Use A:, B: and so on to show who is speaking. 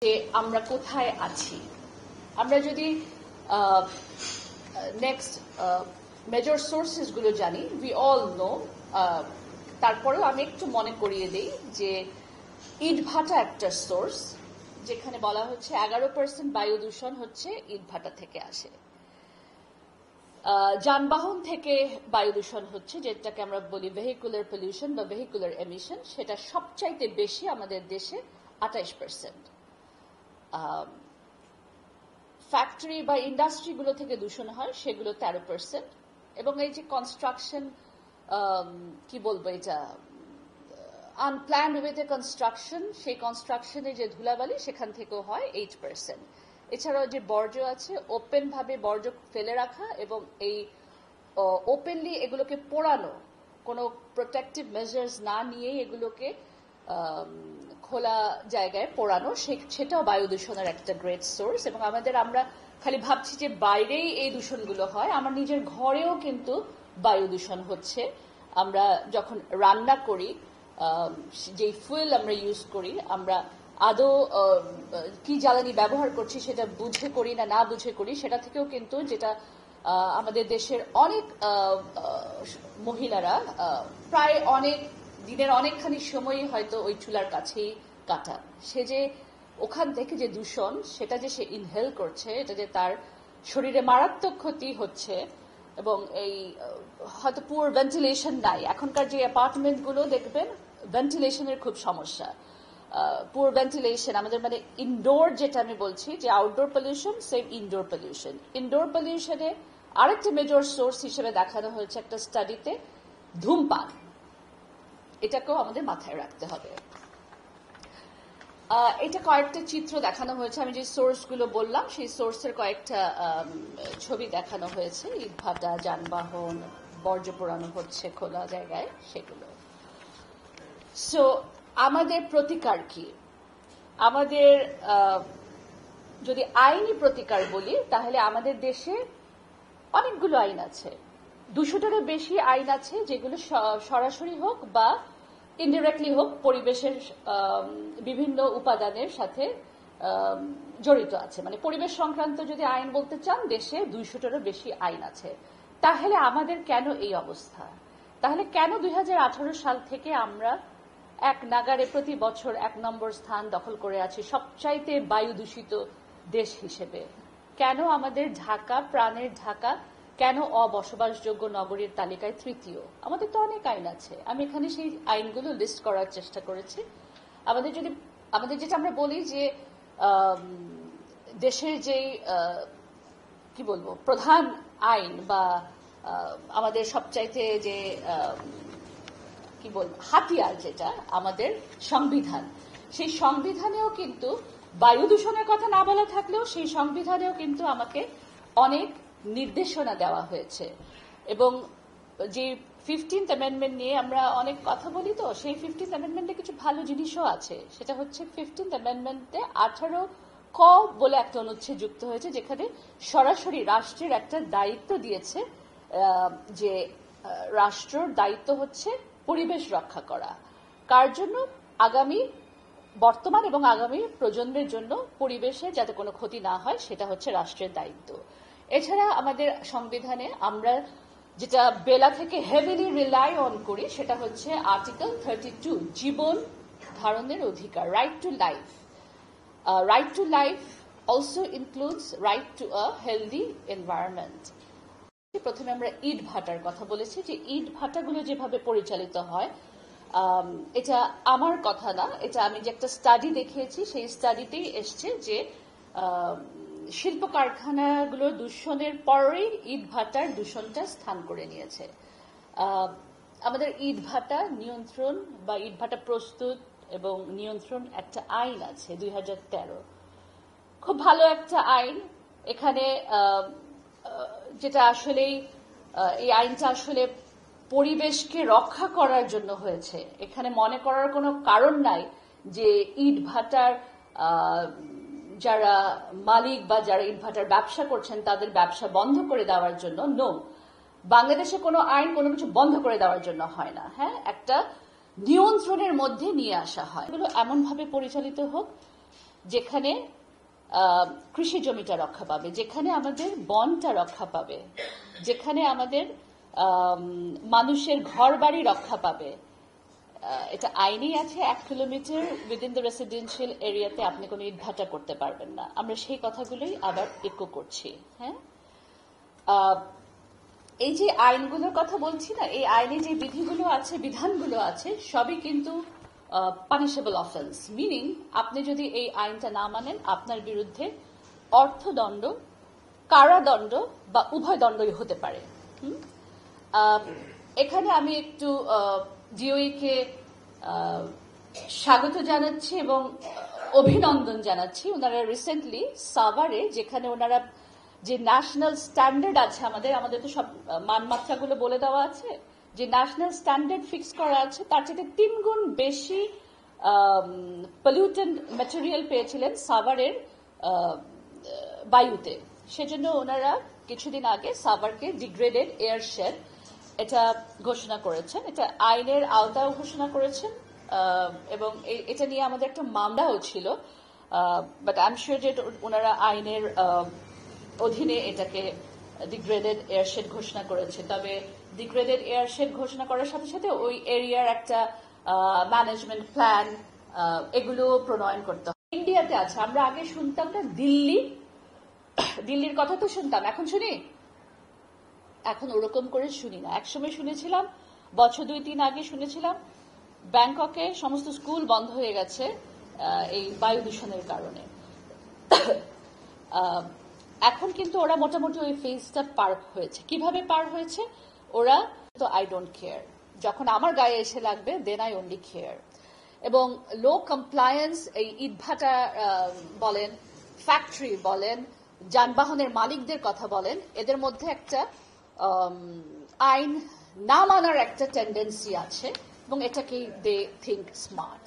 A: যে আমরা কোথায় আছি। আমরা যদি নেক্সট মেজর সোর্সেস গুলো জানি, উই অল নো, তারপরেও আমি একটু মনে করিয়ে দিই যে ইটভাটা একটা সোর্স, যেখানে বলা হচ্ছে 11% বায়ু দূষণ হচ্ছে ইটভাটা থেকে আসে। যানবাহন থেকে বায়ু দূষণ হচ্ছে, যেটাকে আমরা বলি ভেহিকুলার পলিউশন বা ভেহিকুলার এমিশন, সেটা সবচাইতে বেশি আমাদের দেশে 28%। ফ্যাক্টরি বা ইন্ডাস্ট্রিগুলো থেকে দূষণ হয়, সেগুলো 13%। এবং এই যে কনস্ট্রাকশন, কি বলবো, এটা আনপ্ল্যান্ড ওয়েতে কনস্ট্রাকশন, সেই কনস্ট্রাকশনে যে ধুলাবালি সেখান থেকেও হয় 8%। এছাড়াও যে বর্জ্য আছে, ওপেন ভাবে বর্জ্য ফেলে রাখা এবং এই ওপেনলি এগুলোকে পোড়ানো, কোনো প্রোটেক্টিভ মেজার্স না নিয়েই এগুলোকে খোলা জায়গায় পোড়ানো, সেটাও বায়ু দূষণের একটা গ্রেট সোর্স। এবং আমরা খালি ভাবছি যে বাইরেই এই দূষণগুলো হয়, আমার নিজের ঘরেও কিন্তু বায়ু দূষণ হচ্ছে। আমরা যখন রান্না করি, যেই ফুয়েল আমরা ইউজ করি, আমরা আদৌ কি জ্বালানি ব্যবহার করছি সেটা বুঝে করি না না বুঝে করি, সেটা থেকেও কিন্তু, যেটা আমাদের দেশের অনেক মহিলারা প্রায় অনেক দিনের অনেকখানি সময়ই হয়তো ওই চুলার কাছেই কাটান, সে যে ওখান থেকে যে দূষণ সেটা যে সে ইনহেল করছে, এটা যে তার শরীরে মারাত্মক ক্ষতি হচ্ছে। এবং এই হয়তো পুয়ার ভেন্টিলেশন নাই, এখনকার যে অ্যাপার্টমেন্টগুলো দেখবেন ভেন্টিলেশনের খুব সমস্যা, পুয়ার ভেন্টিলেশন। আমাদের মানে ইনডোর, যেটা আমি বলছি যে outdoor pollution same indoor pollution. Indoor পলিউশনে আরেকটা মেজর সোর্স হিসেবে দেখানো হয়েছে একটা স্টাডিতে ধূমপান, এটাকেও আমাদের মাথায় রাখতে হবে। এটা কয়েকটা চিত্র দেখানো হয়েছে, আমি যে সোর্সগুলো বললাম সেই সোর্সের কয়েকটা ছবি দেখানো হয়েছে, ইটভাটা, যানবাহন, বর্জ্য পোড়ানো হচ্ছে খোলা জায়গায়, সেগুলো। সো আমাদের প্রতিকার কি? আমাদের যদি আইনি প্রতিকার বলি, তাহলে আমাদের দেশে অনেকগুলো আইন আছে, 200টারও বেশি আইন আছে, যেগুলো সরাসরি হোক বা ইনডিরেক্টলি হোক পরিবেশের বিভিন্ন উপাদানের সাথে জড়িত আছে। মানে পরিবেশ সংক্রান্ত যদি আইন বলতে চান, দেশে 200টারও বেশি আইন আছে। তাহলে আমাদের কেন এই অবস্থা? তাহলে কেন 2018 সাল থেকে আমরা এক নাগারে প্রতি বছর 1 নম্বর স্থান দখল করে আছি সবচাইতে বায়ু দূষিত দেশ হিসেবে? কেন আমাদের ঢাকা, প্রাণের ঢাকা, কেন অবসবাসযোগ্য নগরীর তালিকায় তৃতীয়? আমাদের তো অনেক আইন আছে, আমি এখানে সেই আইনগুলো লিস্ট করার চেষ্টা করেছি। আমাদের যেটা আমরা বলি যে দেশের যেই কি বলবো প্রধান আইন বা আমাদের সবচাইতে যে কি বলবো হাতিয়ার, যেটা আমাদের সংবিধান, সেই সংবিধানেও কিন্তু বায়ু দূষণের কথা না বলা থাকলেও সেই সংবিধানেও কিন্তু আমাকে অনেক নির্দেশনা দেওয়া হয়েছে। এবং যে 15th অ্যামেন্ডমেন্ট নিয়ে আমরা অনেক কথা বলি, তো সেই 15th অ্যামেন্ডমেন্টে কিছু ভালো জিনিসও আছে। সেটা হচ্ছে 15th অ্যামেন্ডমেন্টে 18 ক বলে একটা অনুচ্ছেদ যুক্ত হয়েছে, যেখানে সরাসরি রাষ্ট্রের একটা দায়িত্ব দিয়েছে, যে রাষ্ট্রের দায়িত্ব হচ্ছে পরিবেশ রক্ষা করা। কার জন্য? বর্তমান এবং আগামী প্রজন্মের জন্য পরিবেশে যাতে কোনো ক্ষতি না হয়, সেটা হচ্ছে রাষ্ট্রের দায়িত্ব। এছাড়া আমাদের সংবিধানে আমরা যেটা বেলা থেকে হেভিলি রিলাই অন করি, সেটা হচ্ছে আর্টিকেল 32, জীবন ধারণের অধিকার, right to life. Right to life also includes right to a healthy environment. প্রথমে আমরা ইট ভাটার কথা বলেছি, যে ইট ভাটাগুলো যেভাবে পরিচালিত হয়, এটা আমার কথা না, এটা আমি যে একটা স্টাডি দেখিয়েছি, সেই স্টাডিতেই এসছে যে শিল্প কারখানাগুলোর দূষণের পরেই ইট ভাটার দূষণটা স্থান করে নিয়েছে। আমাদের ইট ভাটা নিয়ন্ত্রণ বা ইট ভাটা প্রস্তুত এবং নিয়ন্ত্রণ একটা আইন আছে 2013, খুব ভালো একটা আইন। এখানে যেটা আসলেই এই আইনটা আসলে পরিবেশকে রক্ষা করার জন্য হয়েছে। এখানে মনে করার কোনো কারণ নাই যে ইট ভাটার যারা মালিক বা যারা ইট ভাটার ব্যবসা করছেন তাদের ব্যবসা বন্ধ করে দেওয়ার জন্য। নো, বাংলাদেশে কোনো আইন কোনো কিছু বন্ধ করে দেওয়ার জন্য হয় না। হ্যাঁ, একটা নিয়ন্ত্রণের মধ্যে নিয়ে আসা হয়। এগুলো এমন ভাবে পরিচালিত হোক যেখানে কৃষি জমিটা রক্ষা পাবে, যেখানে আমাদের বনটা রক্ষা পাবে, যেখানে আমাদের মানুষের ঘর বাড়ি রক্ষা পাবে। এটা আইনেই আছে 1 কিলোমিটার উইদিন দ্য রেসিডেন্সিয়াল এরিয়াতে আপনি কোনো ইটভাটা করতে পারবেন না। আমরা সেই কথাগুলোই আবার ইকো করছি। হ্যাঁ, এই যে আইনগুলোর কথা বলছি না, এই আইনে যে বিধিগুলো আছে, বিধানগুলো আছে, সবই কিন্তু পানিশেবল অফেন্স। মিনিং আপনি যদি এই আইনটা না মানেন, আপনার বিরুদ্ধে অর্থদণ্ড, কারাদণ্ড বা উভয় দণ্ডই হতে পারে। এখানে আমি একটু ডিওই কে স্বাগত জানাচ্ছি এবং অভিনন্দন জানাচ্ছি। ওনারা রিসেন্টলি সাভারে, যেখানে ওনারা যে ন্যাশনাল স্ট্যান্ডার্ড আছে, আমাদের তো সব মানমাত্রাগুলো বলে দেওয়া আছে, যে ন্যাশনাল স্ট্যান্ডার্ড ফিক্স করা আছে, তার চেয়ে 3 গুণ বেশি পলিউটেন্ট ম্যাটেরিয়াল পেয়েছিলেন সাভারের বায়ুতে। সেজন্য ওনারা কিছুদিন আগে সাভারকে ডিগ্রেডেড এয়ারশেড এটা ঘোষণা করেছেন, এটা আইনের আওতায় ঘোষণা করেছেন। এবং এটা নিয়ে আমাদের একটা মামলাও ছিল, বাট আই এম শিওর যে ওনারা আইনের অধীনে এটাকে ডিগ্রেডেড এয়ারশেড ঘোষণা করেছে। তবে ডিগ্রেডেড এয়ারশেড ঘোষণা করার সাথে সাথে ওই এরিয়ার একটা ম্যানেজমেন্ট প্ল্যান এগুলো প্রণয়ন করতে হবে। ইন্ডিয়াতে আছে, আমরা আগে শুনতাম না দিল্লির কথা তো শুনতাম, এখন শুনি? এখন ওরকম করে শুনি না। একসময় শুনেছিলাম, বছর 2-3 আগে শুনেছিলাম ব্যাংককে সমস্ত স্কুল বন্ধ হয়ে গেছে এই বায়ু দূষণের কারণে। এখন কিন্তু ওরা মোটামুটি ওই ফেজটা পার হয়েছে। কিভাবে পার হয়েছে? ওরা তো আই ডোন্ট কেয়ার, যখন আমার গায়ে এসে লাগবে দেন আই অনলি কেয়ার। এবং লো কমপ্লায়েন্স, এই ইটভাটা বলেন, ফ্যাক্টরি বলেন, যানবাহনের মালিকদের কথা বলেন, এদের মধ্যে একটা আইন না মানার একটা টেন্ডেন্সি আছে এবং এটাকেই দে থিঙ্ক স্মার্ট।